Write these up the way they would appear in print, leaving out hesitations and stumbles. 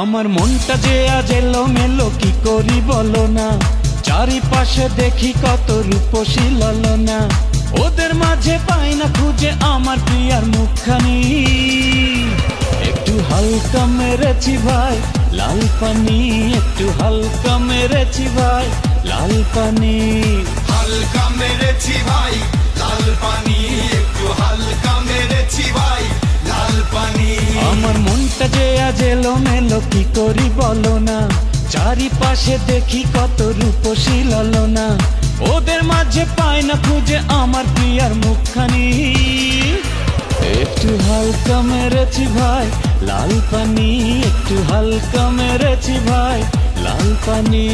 আমার মনটা যে আজ এলোমেলো কি করি বলো না, চারিপাশে দেখি কত রূপসী ললনা, ওদের মাঝে পাই না খুঁজে আমার প্রিয়ার মুখখানি। একটু হালকা মেরেছি ভাই লাল পানি, একটু হালকা মেরেছি ভাই লাল পানি, হালকা মেরেছি ভাই লাল পানি, একটু হালকা মেরেছি ভাই লাল পানি। আমার মনটা যে আজ এলোমেলো কি করি বলো না, চারিপাশে দেখি কত রূপসী ললনা, ওদের মাঝে পাই না খুঁজে আমার প্রিয়ার মুখখানি। একটু হালকা মেরেছি ভাই লাল পানি, একটু হালকা মেরেছি ভাই লাল পানি,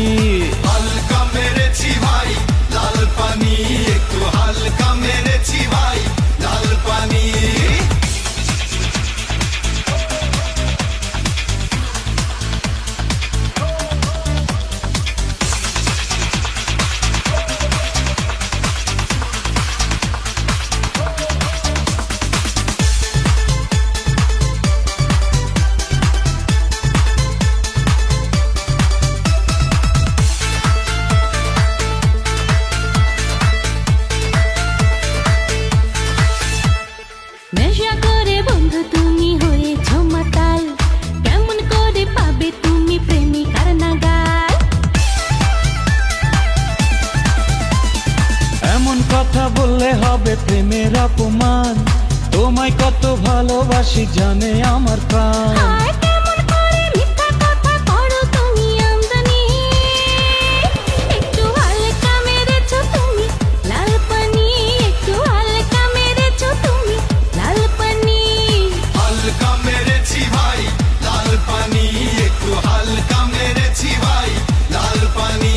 হালকা মেরেছি ভাই লাল পানি, একটু হালকা মেরেছি ভাই লাল পানি। নেশা করে বন্ধু তুমি হয়েছ মাতাল, কেমন করে পাবে তুমি প্রেমিকার নাগাল। এমন কথা বললে হবে প্রেমের অপমান, তোমায় কত ভালোবাসি জানে আমার প্রাণ। হায় কেমন করে মিথ্যা কথা করো তুমি আমদানি, একটু হালকা মেরেছ তুমি লাল পানি, একটু হালকা মেরেছ তুমি লাল পানি, হালকা মেরেছি ভাই লাল পানি, একটু হালকা মেরেছি ভাই লাল পানি।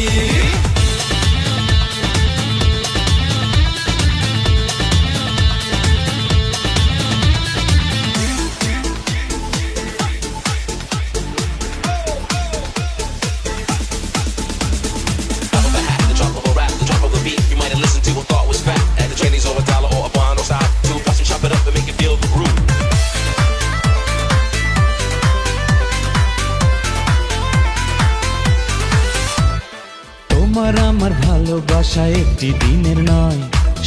The drop of a rap, the drop of a beat, you might have listened to or thought was fact. At the Chinese or a dollar or a bond or side, two plus and chop it up and make it feel the groove. তোমার আমার ভালোবাসা একটি দিনের নয়,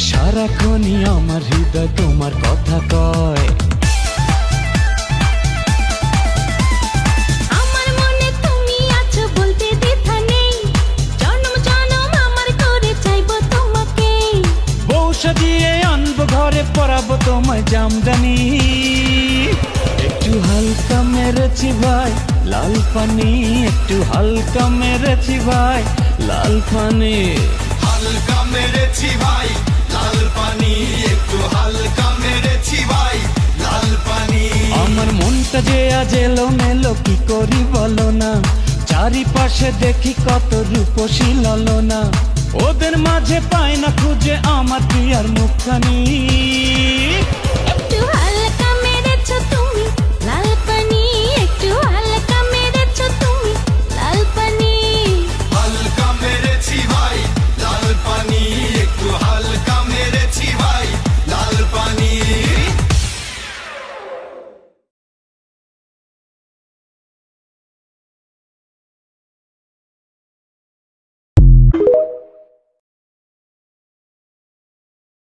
সারাক্ষণই আমার হৃদয় তোমার কথা কয়। আমার মনে তুমি আছো বলতে দ্বিধা নেই, জনম জনম আমার করে চাইবো তোমাকে। বউ সাজিয়ে আনবো ঘরে পরাবো তোমায় জামদানি, একটু হালকা মেরেছি ভাই লাল পানি, একটু হালকা মেরেছি ভাই লাল পানি, হালকা মেরেছি ভাই লাল পানি, একটু হালকা মেরেছি ভাই লাল পানি। আমার মনটা যে আজ এলোমেলো কি করি বলো না, চারিপাশে দেখি কত রূপসী ললনা, ওদের মাঝে পাই না খুঁজে আমার প্রিয়ার মুখখানি।